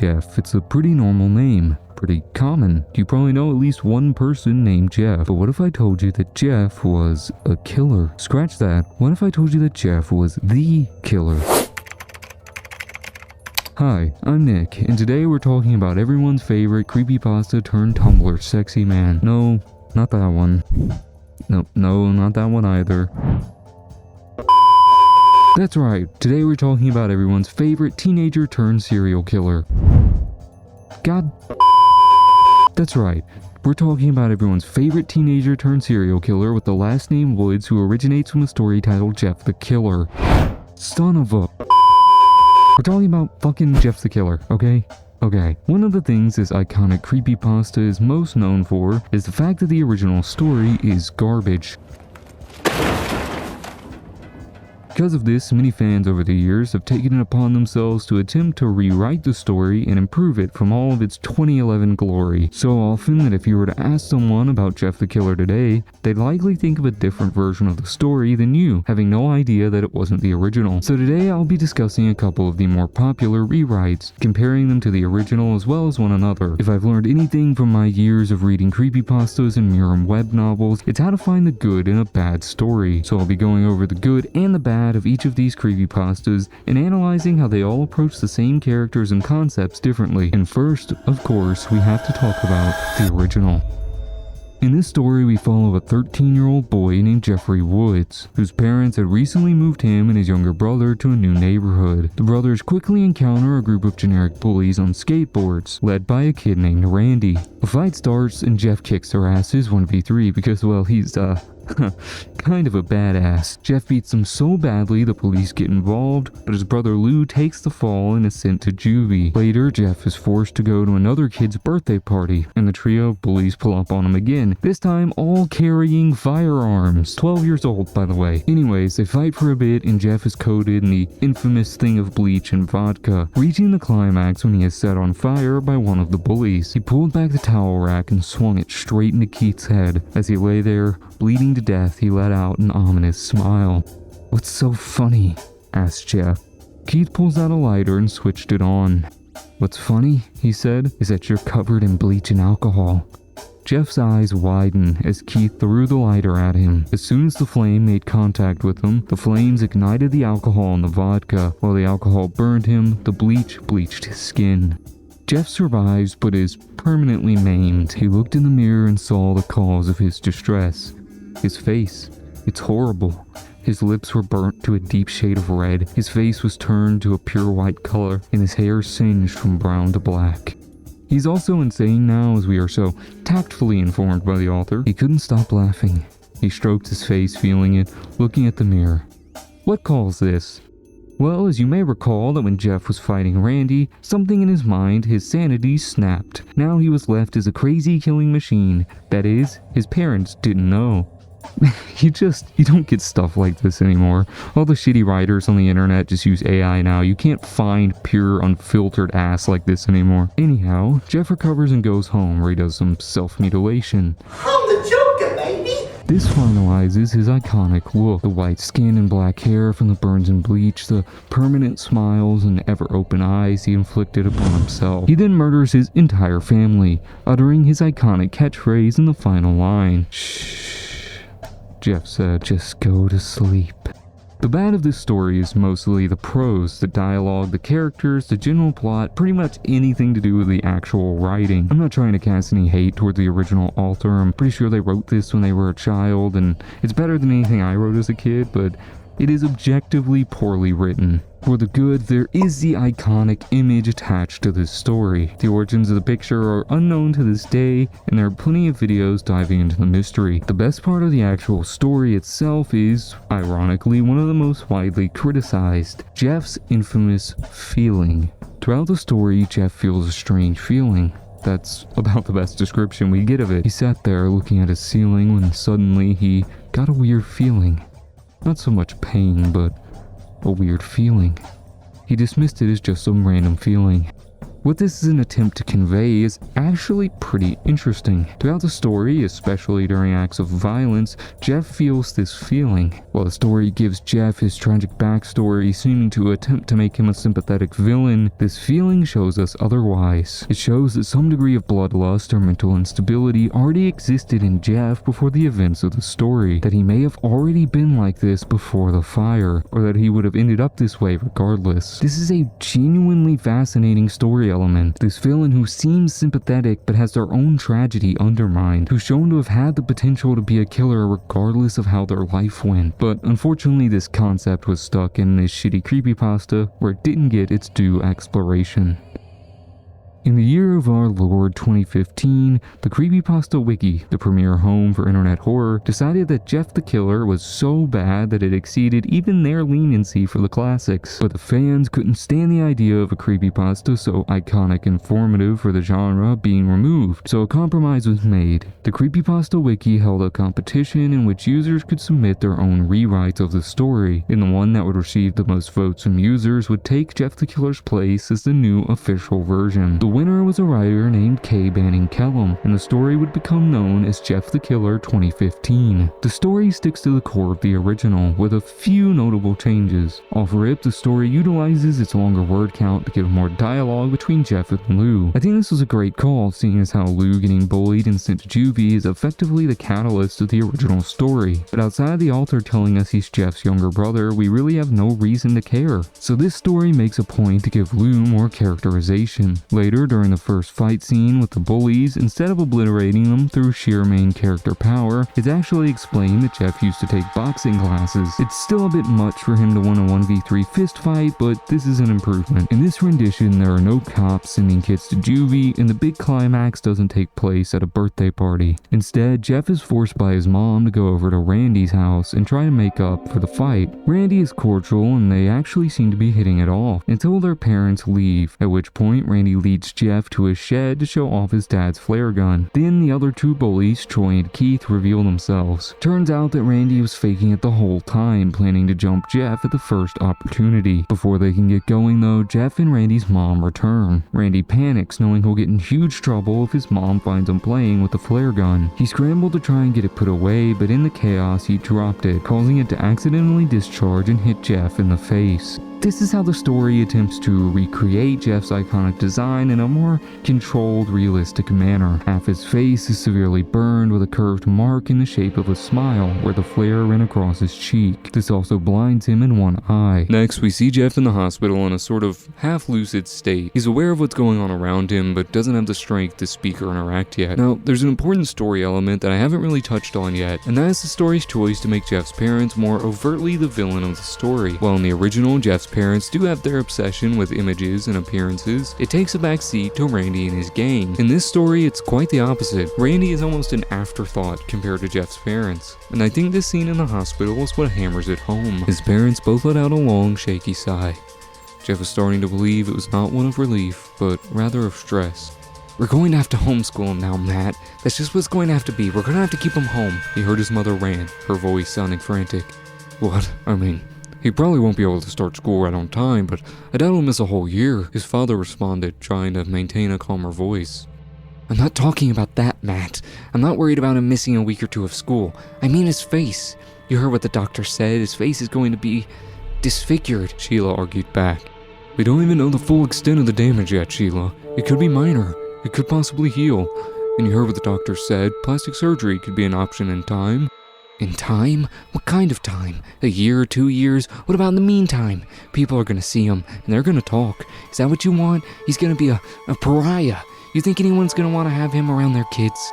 Jeff. It's a pretty normal name. Pretty common. You probably know at least one person named Jeff. But what if I told you that Jeff was a killer? Scratch that. What if I told you that Jeff was the killer? Hi, I'm Nick, and today we're talking about everyone's favorite creepypasta turned Tumblr sexy man. No, not that one. No, not that one either. That's right, today we're talking about everyone's favorite teenager turned serial killer. God. That's right, we're talking about everyone's favorite teenager turned serial killer with the last name Woods, who originates from a story titled Jeff the Killer. Son of a... We're talking about fucking Jeff the Killer, okay? Okay. One of the things this iconic creepypasta is most known for is the fact that the original story is garbage. Because of this, many fans over the years have taken it upon themselves to attempt to rewrite the story and improve it from all of its 2011 glory. So often that if you were to ask someone about Jeff the Killer today, they'd likely think of a different version of the story than you, having no idea that it wasn't the original. So today I'll be discussing a couple of the more popular rewrites, comparing them to the original as well as one another. If I've learned anything from my years of reading creepypastas and Muram web novels, it's how to find the good in a bad story. So I'll be going over the good and the bad of each of these creepypastas and analyzing how they all approach the same characters and concepts differently. And first, of course, we have to talk about the original. In this story, we follow a 13-year-old boy named Jeffrey Woods, whose parents had recently moved him and his younger brother to a new neighborhood. The brothers quickly encounter a group of generic bullies on skateboards, led by a kid named Randy. A fight starts and Jeff kicks their asses 1v3 because, well, he's, kind of a badass. Jeff beats them so badly the police get involved, but his brother Lou takes the fall and is sent to juvie. Later, Jeff is forced to go to another kid's birthday party, and the trio of bullies pull up on him again, this time all carrying firearms. 12 years old, by the way. Anyways, they fight for a bit, and Jeff is coated in the infamous thing of bleach and vodka, reaching the climax when he is set on fire by one of the bullies. He pulled back the towel rack and swung it straight into Keith's head. As he lay there, bleeding to death, he let out an ominous smile. "What's so funny?" asked Jeff. Keith pulls out a lighter and switched it on. "What's funny," he said, "is that you're covered in bleach and alcohol." Jeff's eyes widened as Keith threw the lighter at him. As soon as the flame made contact with him, the flames ignited the alcohol in the vodka. While the alcohol burned him, the bleach bleached his skin. Jeff survives but is permanently maimed. He looked in the mirror and saw the cause of his distress. His face. It's horrible. His lips were burnt to a deep shade of red, his face was turned to a pure white color, and his hair singed from brown to black. He's also insane now, as we are so tactfully informed by the author. He couldn't stop laughing. He stroked his face, feeling it, looking at the mirror. What caused this? Well, as you may recall, that when Jeff was fighting Randy, something in his mind, his sanity, snapped. Now he was left as a crazy killing machine. That is, his parents didn't know. You don't get stuff like this anymore. All the shitty writers on the internet just use AI now. You can't find pure, unfiltered ass like this anymore. Anyhow, Jeff recovers and goes home where he does some self-mutilation. I'm the Joker, baby! This finalizes his iconic look. The white skin and black hair from the burns and bleach, the permanent smiles and ever-open eyes he inflicted upon himself. He then murders his entire family, uttering his iconic catchphrase in the final line. "Shh," Jeff said, "just go to sleep." The bad of this story is mostly the prose, the dialogue, the characters, the general plot, pretty much anything to do with the actual writing. I'm not trying to cast any hate toward the original author. I'm pretty sure they wrote this when they were a child, and it's better than anything I wrote as a kid, but it is objectively poorly written. For the good, there is the iconic image attached to this story. The origins of the picture are unknown to this day, and there are plenty of videos diving into the mystery. The best part of the actual story itself is, ironically, one of the most widely criticized: Jeff's infamous feeling. Throughout the story, Jeff feels a strange feeling. That's about the best description we get of it. He sat there looking at his ceiling when suddenly he got a weird feeling. Not so much pain, but a weird feeling. He dismissed it as just some random feeling. What this is an attempt to convey is actually pretty interesting. Throughout the story, especially during acts of violence, Jeff feels this feeling. While the story gives Jeff his tragic backstory, seeming to attempt to make him a sympathetic villain, this feeling shows us otherwise. It shows that some degree of bloodlust or mental instability already existed in Jeff before the events of the story, that he may have already been like this before the fire, or that he would have ended up this way regardless. This is a genuinely fascinating story element. This villain who seems sympathetic but has their own tragedy undermined, who's shown to have had the potential to be a killer regardless of how their life went. But unfortunately this concept was stuck in this shitty creepypasta where it didn't get its due exploration. In the year of our Lord 2015, the Creepypasta Wiki, the premier home for internet horror, decided that Jeff the Killer was so bad that it exceeded even their leniency for the classics. But the fans couldn't stand the idea of a creepypasta so iconic and formative for the genre being removed, so a compromise was made. The Creepypasta Wiki held a competition in which users could submit their own rewrites of the story, and the one that would receive the most votes from users would take Jeff the Killer's place as the new official version. The winner was a writer named K. Banning Kellum, and the story would become known as Jeff the Killer 2015. The story sticks to the core of the original, with a few notable changes. Off rip, the story utilizes its longer word count to give more dialogue between Jeff and Lou. I think this was a great call, seeing as how Lou getting bullied and sent to juvie is effectively the catalyst of the original story. But outside the author telling us he's Jeff's younger brother, we really have no reason to care. So this story makes a point to give Lou more characterization. Later, during the first fight scene with the bullies, instead of obliterating them through sheer main character power, it's actually explained that Jeff used to take boxing classes. It's still a bit much for him to win a 1v3 fist fight, but this is an improvement. In this rendition, there are no cops sending kids to juvie, and the big climax doesn't take place at a birthday party. Instead, Jeff is forced by his mom to go over to Randy's house and try to make up for the fight. Randy is cordial, and they actually seem to be hitting it off, until their parents leave, at which point Randy leads Jeff to his shed to show off his dad's flare gun. Then the other two bullies, Troy and Keith, reveal themselves. Turns out that Randy was faking it the whole time, planning to jump Jeff at the first opportunity. Before they can get going though, Jeff and Randy's mom return. Randy panics, knowing he'll get in huge trouble if his mom finds him playing with the flare gun. He scrambled to try and get it put away, but in the chaos he dropped it, causing it to accidentally discharge and hit Jeff in the face. This is how the story attempts to recreate Jeff's iconic design in a more controlled, realistic manner. Half his face is severely burned with a curved mark in the shape of a smile where the flare ran across his cheek. This also blinds him in one eye. Next, we see Jeff in the hospital in a sort of half-lucid state. He's aware of what's going on around him, but doesn't have the strength to speak or interact yet. Now, there's an important story element that I haven't really touched on yet, and that is the story's choice to make Jeff's parents more overtly the villain of the story. While in the original, Jeff's parents do have their obsession with images and appearances, it takes a backseat to Randy and his gang. In this story, it's quite the opposite. Randy is almost an afterthought compared to Jeff's parents, and I think this scene in the hospital is what hammers it home. His parents both let out a long, shaky sigh. Jeff is starting to believe it was not one of relief, but rather of stress. "We're going to have to homeschool him now, Matt. That's just what's going to have to be. We're going to have to keep him home." He heard his mother rant, her voice sounding frantic. "What? I mean, he probably won't be able to start school right on time, but I doubt he'll miss a whole year," his father responded, trying to maintain a calmer voice. "I'm not talking about that, Matt. I'm not worried about him missing a week or two of school. I mean his face. You heard what the doctor said. His face is going to be disfigured," Sheila argued back. "We don't even know the full extent of the damage yet, Sheila. It could be minor. It could possibly heal. And you heard what the doctor said. Plastic surgery could be an option in time." "In time? What kind of time? A year or 2 years? What about in the meantime? People are gonna see him, and they're gonna talk. Is that what you want? He's gonna be a pariah. You think anyone's gonna want to have him around their kids?"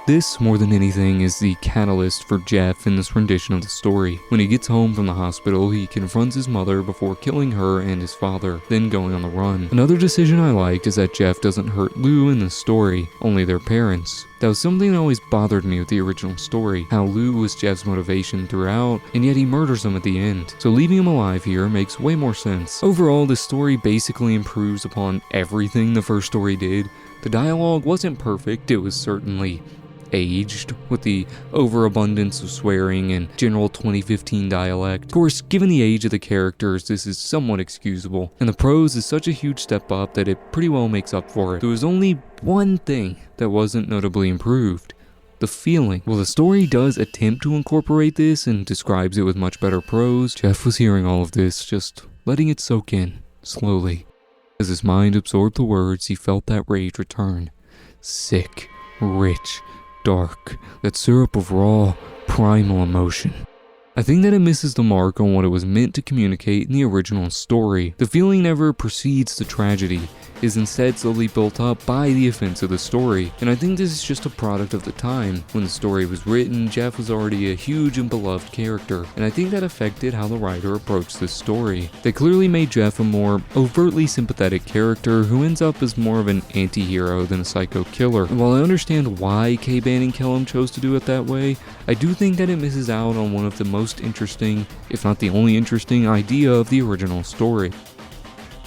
This, more than anything, is the catalyst for Jeff in this rendition of the story. When he gets home from the hospital, he confronts his mother before killing her and his father, then going on the run. Another decision I liked is that Jeff doesn't hurt Lou in this story, only their parents. That was something that always bothered me with the original story, how Lou was Jeff's motivation throughout, and yet he murders him at the end. So leaving him alive here makes way more sense. Overall, this story basically improves upon everything the first story did. The dialogue wasn't perfect, it was certainly aged with the overabundance of swearing and general 2015 dialect. Of course, given the age of the characters, this is somewhat excusable, and the prose is such a huge step up that it pretty well makes up for it. There was only one thing that wasn't notably improved: the feeling. While the story does attempt to incorporate this and describes it with much better prose, Jeff was hearing all of this, just letting it soak in, slowly. As his mind absorbed the words, he felt that rage return. Sick, rich, dark, that syrup of raw, primal emotion. I think that it misses the mark on what it was meant to communicate in the original story. The feeling never precedes the tragedy, is instead slowly built up by the events of the story, and I think this is just a product of the time. When the story was written, Jeff was already a huge and beloved character, and I think that affected how the writer approached this story. They clearly made Jeff a more overtly sympathetic character who ends up as more of an anti-hero than a psycho killer. And while I understand why K-Ban and Kellum chose to do it that way, I do think that it misses out on one of the most interesting, if not the only interesting, idea of the original story.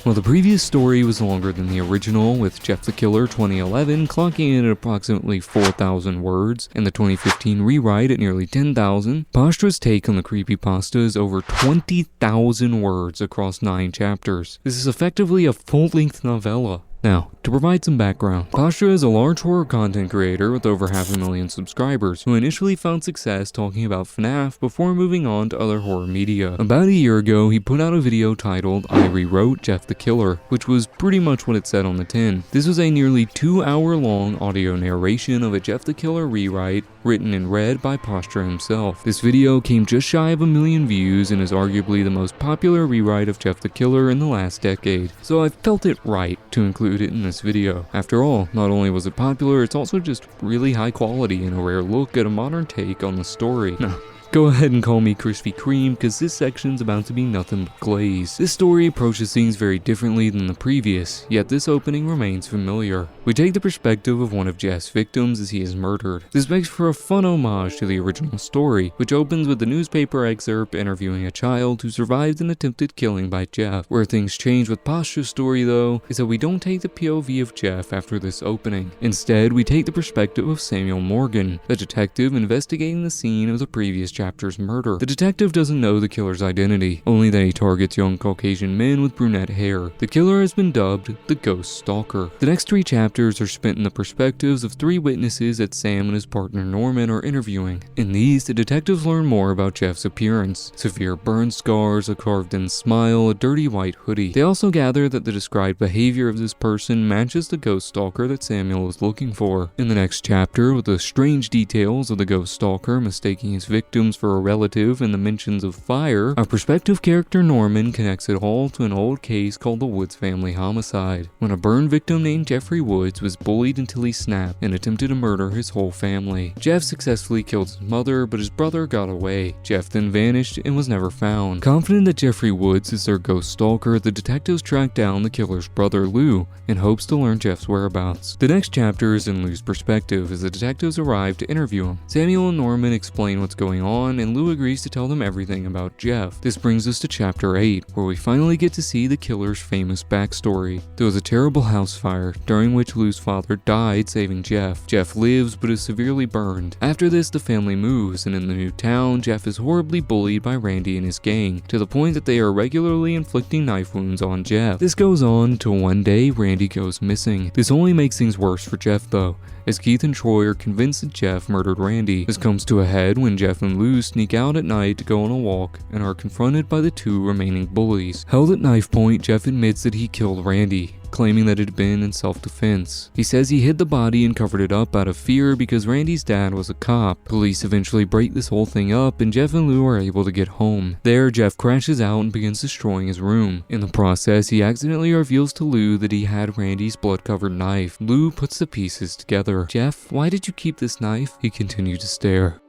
While the previous story was longer than the original, with Jeff the Killer 2011 clocking in at approximately 4,000 words, and the 2015 rewrite at nearly 10,000, Pastra's take on the creepypasta is over 20,000 words across 9 chapters. This is effectively a full-length novella. Now, to provide some background, Pastra is a large horror content creator with over 500,000 subscribers, who initially found success talking about FNAF before moving on to other horror media. About a year ago, he put out a video titled "I Rewrote Jeff the Killer," which was pretty much what it said on the tin. This was a nearly 2-hour-long audio narration of a Jeff the Killer rewrite, written and read by Pastra himself. This video came just shy of 1 million views and is arguably the most popular rewrite of Jeff the Killer in the last decade, so I felt it right to include it in this video. After all, not only was it popular, it's also just really high quality and a rare look at a modern take on the story. Now, go ahead and call me Krispy Kreme, because this section's about to be nothing but glaze. This story approaches things very differently than the previous, yet this opening remains familiar. We take the perspective of one of Jeff's victims as he is murdered. This makes for a fun homage to the original story, which opens with the newspaper excerpt interviewing a child who survived an attempted killing by Jeff. Where things change with Pastra's story, though, is that we don't take the POV of Jeff after this opening. Instead, we take the perspective of Samuel Morgan, the detective investigating the scene of the previous chapter's murder. The detective doesn't know the killer's identity, only that he targets young Caucasian men with brunette hair. The killer has been dubbed the Ghost Stalker. The next 3 chapters are spent in the perspectives of 3 witnesses that Sam and his partner Norman are interviewing. In these, the detectives learn more about Jeff's appearance: severe burn scars, a carved-in smile, a dirty white hoodie. They also gather that the described behavior of this person matches the Ghost Stalker that Samuel is looking for. In the next chapter, with the strange details of the Ghost Stalker mistaking his victims for a relative and the mentions of fire, our prospective character Norman connects it all to an old case called the Woods family homicide, when a burn victim named Jeffrey Woods was bullied until he snapped and attempted to murder his whole family. Jeff successfully killed his mother, but his brother got away. Jeff then vanished and was never found. Confident that Jeffrey Woods is their Ghost Stalker, the detectives track down the killer's brother Lou in hopes to learn Jeff's whereabouts. The next chapter is in Lou's perspective as the detectives arrive to interview him. Samuel and Norman explain what's going on, and Lou agrees to tell them everything about Jeff. This brings us to chapter 8, where we finally get to see the killer's famous backstory. There was a terrible house fire, during which Lou's father died saving Jeff. Jeff lives but is severely burned. After this, the family moves, and in the new town, Jeff is horribly bullied by Randy and his gang, to the point that they are regularly inflicting knife wounds on Jeff. This goes on until one day Randy goes missing. This only makes things worse for Jeff though, as Keith and Troy are convinced that Jeff murdered Randy. This comes to a head when Jeff and Lou sneak out at night to go on a walk and are confronted by the 2 remaining bullies. Held at knife point, Jeff admits that he killed Randy, claiming that it had been in self-defense. He says he hid the body and covered it up out of fear because Randy's dad was a cop. Police eventually break this whole thing up and Jeff and Lou are able to get home. There, Jeff crashes out and begins destroying his room. In the process, he accidentally reveals to Lou that he had Randy's blood-covered knife. Lou puts the pieces together. "Jeff, why did you keep this knife?" He continued to stare.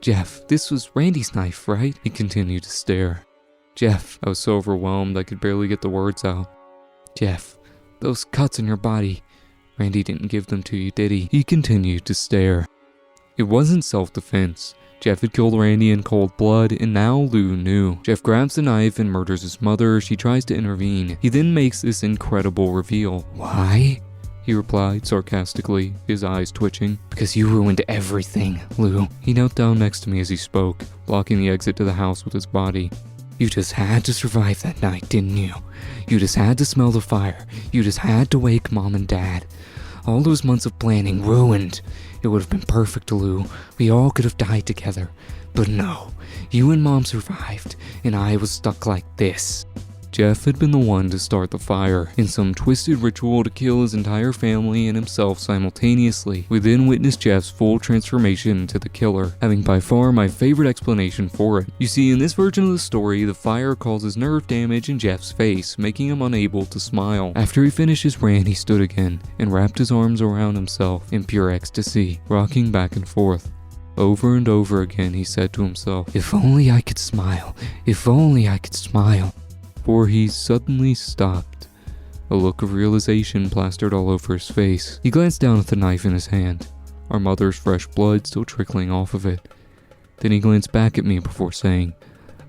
"Jeff, this was Randy's knife, right?" He continued to stare. "Jeff," I was so overwhelmed I could barely get the words out. "Jeff, those cuts on your body, Randy didn't give them to you, did he?" He continued to stare. It wasn't self-defense. Jeff had killed Randy in cold blood, and now Lou knew. Jeff grabs the knife and murders his mother. She tries to intervene. He then makes this incredible reveal. "Why? he replied sarcastically, his eyes twitching. Because you ruined everything, Lou. He knelt down next to me as he spoke, blocking the exit to the house with his body. You just had to survive that night, didn't you? You just had to smell the fire. You just had to wake Mom and Dad. All those months of planning ruined. It would have been perfect, Lou. We all could have died together. But no, you and Mom survived, and I was stuck like this. Jeff had been the one to start the fire, in some twisted ritual to kill his entire family and himself simultaneously. We then witnessed Jeff's full transformation into the killer, having by far my favorite explanation for it. You see, in this version of the story, the fire causes nerve damage in Jeff's face, making him unable to smile. After he finished his rant, he stood again, and wrapped his arms around himself in pure ecstasy, rocking back and forth. Over and over again, he said to himself, "If only I could smile, if only I could smile." For he suddenly stopped. A look of realization plastered all over his face. He glanced down at the knife in his hand, our mother's fresh blood still trickling off of it. Then he glanced back at me before saying,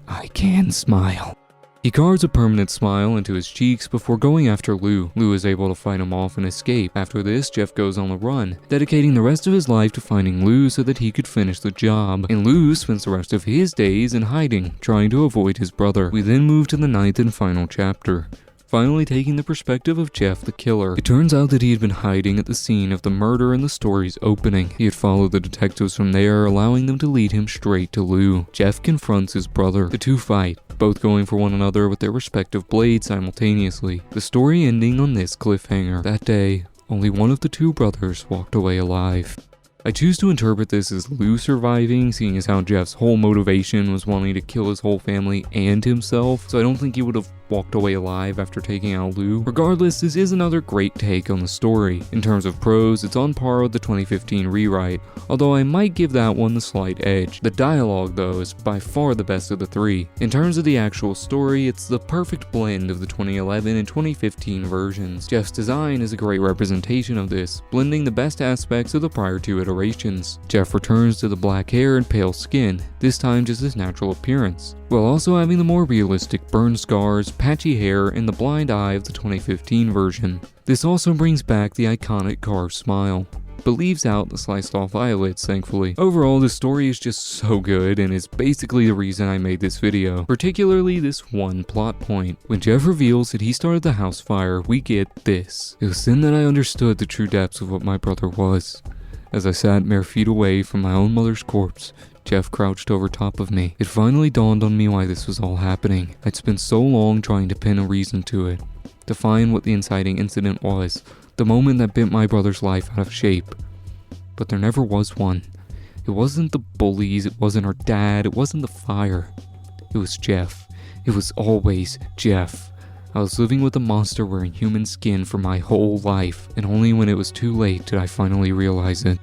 "I can smile." He carves a permanent smile into his cheeks before going after Lou. Lou is able to fight him off and escape. After this, Jeff goes on the run, dedicating the rest of his life to finding Lou so that he could finish the job. And Lou spends the rest of his days in hiding, trying to avoid his brother. We then move to the 9th and final chapter, finally taking the perspective of Jeff the killer. It turns out that he had been hiding at the scene of the murder in the story's opening. He had followed the detectives from there, allowing them to lead him straight to Lou. Jeff confronts his brother. The two fight, both going for one another with their respective blades simultaneously. The story ending on this cliffhanger. That day, only one of the two brothers walked away alive. I choose to interpret this as Lou surviving, seeing as how Jeff's whole motivation was wanting to kill his whole family and himself, so I don't think he would have walked away alive after taking out Lou. Regardless, this is another great take on the story. In terms of prose, it's on par with the 2015 rewrite, although I might give that one the slight edge. The dialogue, though, is by far the best of the three. In terms of the actual story, it's the perfect blend of the 2011 and 2015 versions. Jeff's design is a great representation of this, blending the best aspects of the prior two iterations. Jeff returns to the black hair and pale skin, this time just his natural appearance, while also having the more realistic burn scars, patchy hair, and the blind eye of the 2015 version. This also brings back the iconic carved smile, but leaves out the sliced off eyelids, thankfully. Overall, the story is just so good and is basically the reason I made this video, particularly this one plot point. When Jeff reveals that he started the house fire, we get this. It was then that I understood the true depths of what my brother was. As I sat mere feet away from my own mother's corpse, Jeff crouched over top of me. It finally dawned on me why this was all happening. I'd spent so long trying to pin a reason to it, to find what the inciting incident was, the moment that bent my brother's life out of shape. But there never was one. It wasn't the bullies, it wasn't our dad, it wasn't the fire. It was Jeff. It was always Jeff. I was living with a monster wearing human skin for my whole life, and only when it was too late did I finally realize it.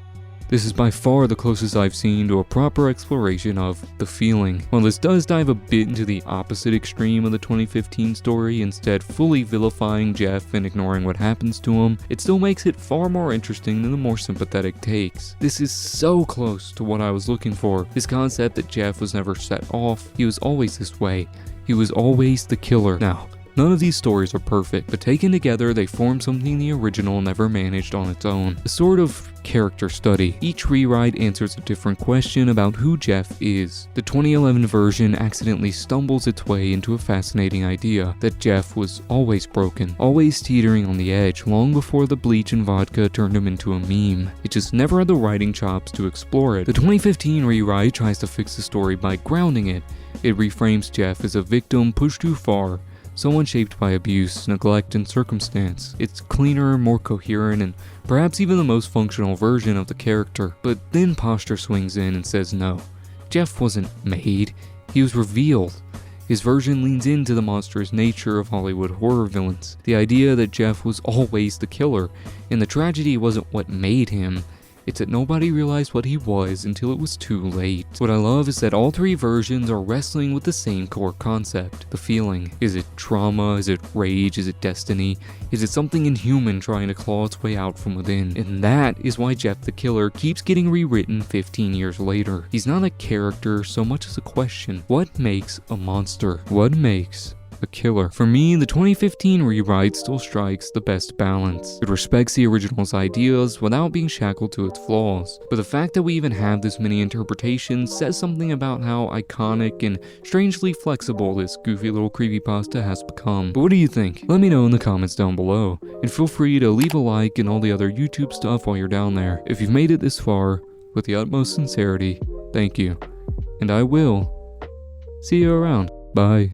This is by far the closest I've seen to a proper exploration of the feeling. While this does dive a bit into the opposite extreme of the 2015 story, instead fully vilifying Jeff and ignoring what happens to him, it still makes it far more interesting than the more sympathetic takes. This is so close to what I was looking for, this concept that Jeff was never set off, he was always this way, he was always the killer. Now, none of these stories are perfect, but taken together they form something the original never managed on its own. A sort of character study. Each rewrite answers a different question about who Jeff is. The 2011 version accidentally stumbles its way into a fascinating idea that Jeff was always broken, always teetering on the edge long before the bleach and vodka turned him into a meme. It just never had the writing chops to explore it. The 2015 rewrite tries to fix the story by grounding it. It reframes Jeff as a victim pushed too far, someone shaped by abuse, neglect, and circumstance. It's cleaner, more coherent, and perhaps even the most functional version of the character. But then Pastra swings in and says no. Jeff wasn't made, he was revealed. His version leans into the monstrous nature of Hollywood horror villains. The idea that Jeff was always the killer, and the tragedy wasn't what made him. It's that nobody realized what he was until it was too late. What I love is that all three versions are wrestling with the same core concept, the feeling. Is it trauma? Is it rage? Is it destiny? Is it something inhuman trying to claw its way out from within? And that is why Jeff the Killer keeps getting rewritten 15 years later. He's not a character so much as a question. What makes a monster? What makes a killer. For me, the 2015 rewrite still strikes the best balance. It respects the original's ideas without being shackled to its flaws. But the fact that we even have this many interpretations says something about how iconic and strangely flexible this goofy little creepypasta has become. But what do you think? Let me know in the comments down below. And feel free to leave a like and all the other YouTube stuff while you're down there. If you've made it this far, with the utmost sincerity, thank you. And I will see you around. Bye.